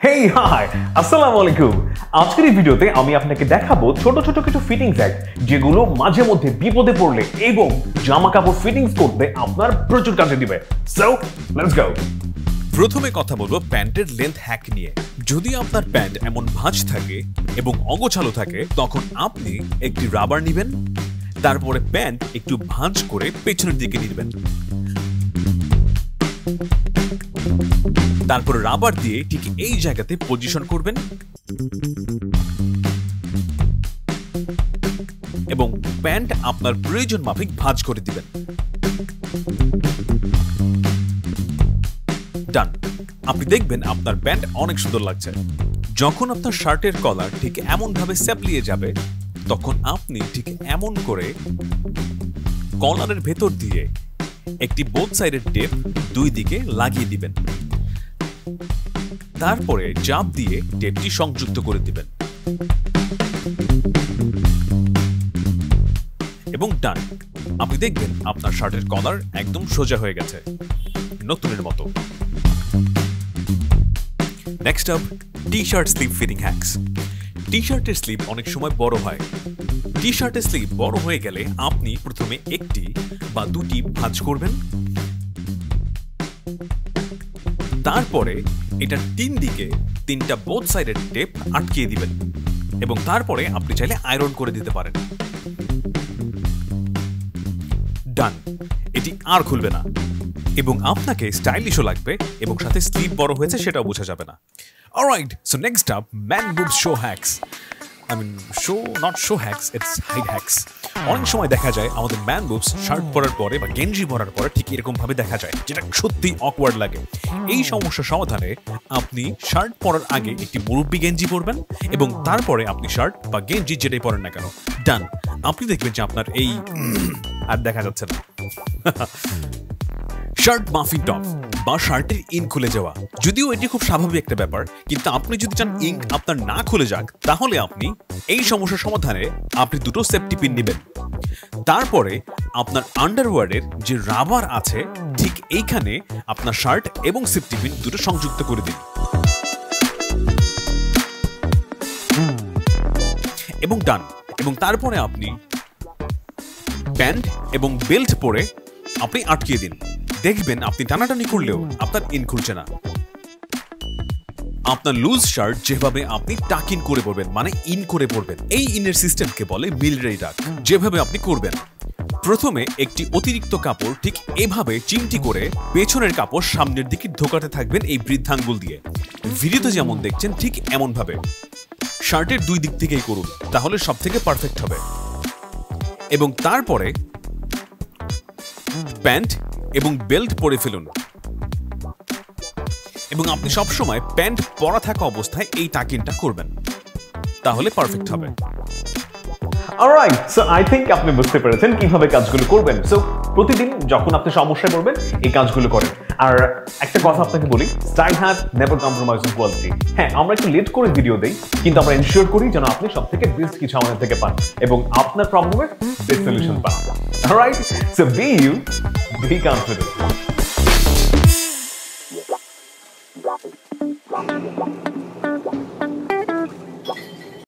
Hey hi আসসালামু আলাইকুম। আজকের এই ভিডিওতে আমি আপনাকে দেখাবো ছোট ছোট কিছু ফিটিংস হ্যাক যেগুলো মাঝে মধ্যে বিপদে পড়লে এবং জামা কাপড় ফিটিংস করতে আপনার প্রচুর কাজে দিবে। So let's go. প্রথমে কথা বলবো প্যান্টের লেন্থ হ্যাক নিয়ে। যদি আপনার প্যান্ট এমন ভাঁজ থাকে এবং অগোছালো থাকে তখন আপনি একটি রাবার নেবেন, তারপরে প্যান্ট একটু ভাঁজ করে পেছনের দিকে নিবেন, তারপর রাবার দিয়ে ঠিক এই জায়গাতে পজিশন করবেন এবং প্যান্ট আপনার প্রয়োজন মাফিক ভাঁজ করে দিবেন। ডান। আপনি দেখবেন আপনার প্যান্ট অনেক সুন্দর লাগছে। যখন আপনার শার্টের কলার ঠিক এমন ভাবে স্যাপলিয়ে যাবে তখন আপনি ঠিক এমন করে কলারের ভেতর দিয়ে একটি বোথ সাইডের টেপ দুই দিকে লাগিয়ে দিবেন, তারপরে চাপ দিয়ে টেপটি সংযুক্ত করে দিবেন এবং ডান। আপনি দেখবেন আপনার শার্টের কলার একদম সোজা হয়ে গেছে, নতুনের মতো। Next up T shirt sleeve fitting hacks. টি শার্টের স্লিভ অনেক সময় বড় হয়। টি শার্টের স্লিভ বড় হয়ে গেলে আপনি প্রথমে একটি বা দুটি ভাঁজ করবেন, তারপরে এটা তিনটা বোথ সাইডের টেপ আটকিয়ে দিবেন এবং তারপরে আপনি চাইলে আয়রন করে দিতে পারেন। ডান। এটি আর খুলবে না এবং আপনাকে স্টাইলিশও লাগবে এবং সাথে স্লিভ বড় হয়েছে সেটাও বোঝা যাবে না। Alright, so next up man boobs show hacks. Not show hacks, it's hide hacks. অনেক সময় দেখা যায় আমাদের ম্যান বুবস শার্ট পরার পরে বা গেঞ্জি পরার পরে ঠিক এরকম ভাবে দেখা যায়, যেটা সত্যি অকওয়ার্ড লাগে। এই সমস্যার সমাধানে আপনি শার্ট পরার আগে একটি মুরব্বি গেঞ্জি পরবেন এবং তারপরে আপনি শার্ট বা গেঞ্জি যেটাই পরেন না কেন, ডান, আপনি দেখবেন যে আপনার এই আর দেখা যাচ্ছে না শার্ট মাফিন টপ বা শার্টের ইঙ্ক খুলে যাওয়া। যদিও এটি খুব স্বাভাবিক একটা ব্যাপার, কিন্তু আপনি যদি চান ইঙ্ক আপনার না খুলে যাক তাহলে আপনি এই সমস্যার সমাধানে আপনি দুটো সেফটি পিন নেবেন, তারপরে আপনার আন্ডারওয়্যারের যে রাবার আছে ঠিক এইখানে আপনার শার্ট এবং সেফটি পিন দুটো সংযুক্ত করে দিন এবং ডান। এবং তারপরে আপনি প্যান্ট এবং বেল্ট পরে আপনি আটকিয়ে দিন। দেখবেন আপনি টানাটানি করলেও আপনার ইন খুলছে না। আপনার লুজ শার্ট যেভাবে আপনি টাক ইন করে পড়বেন, মানে ইন করে পড়বেন, এই ইনের সিস্টেমকে বলে মিলিটারি টাক। যেভাবে আপনি করবেন, প্রথমে একটি অতিরিক্ত কাপড় ঠিক এভাবে চিমটি করে পেছনের কাপড় সামনের দিকে ঢোকাতে থাকবেন এই বৃদ্ধাঙ্গুল দিয়ে। ভিডিওতে যেমন দেখছেন ঠিক এমন ভাবে শার্টের দুই দিক থেকেই করুন, তাহলে সব থেকে পারফেক্ট হবে। এবং তারপরে প্যান্ট এবং বেল্ট পরে ফেলুন এবং আপনি সবসময় প্যান্ট পরা থাকা অবস্থায় এই টাকিনটা করবেন, তাহলে পারফেক্ট হবে। অলরাইট, সো আই থিংক আপনি বুঝতে পেরেছেন কিভাবে কাজগুলো করবেন। সো প্রতিদিন যখন আপনি সমস্যায় পড়বেন এই কাজগুলো করেন। আর একটা কথা আপনাকে বলি, style has never compromise on quality. হ্যাঁ, আমরা একটু লেট করে ভিডিও দেই, কিন্তু আমরা এনশিওর করি যেন আপনি সব থেকে বেস্ট কিছু আমাদের থেকে পান এবং আপনার প্রবলেমের বেস্ট সলিউশন পান। Alright, so be you, be confident.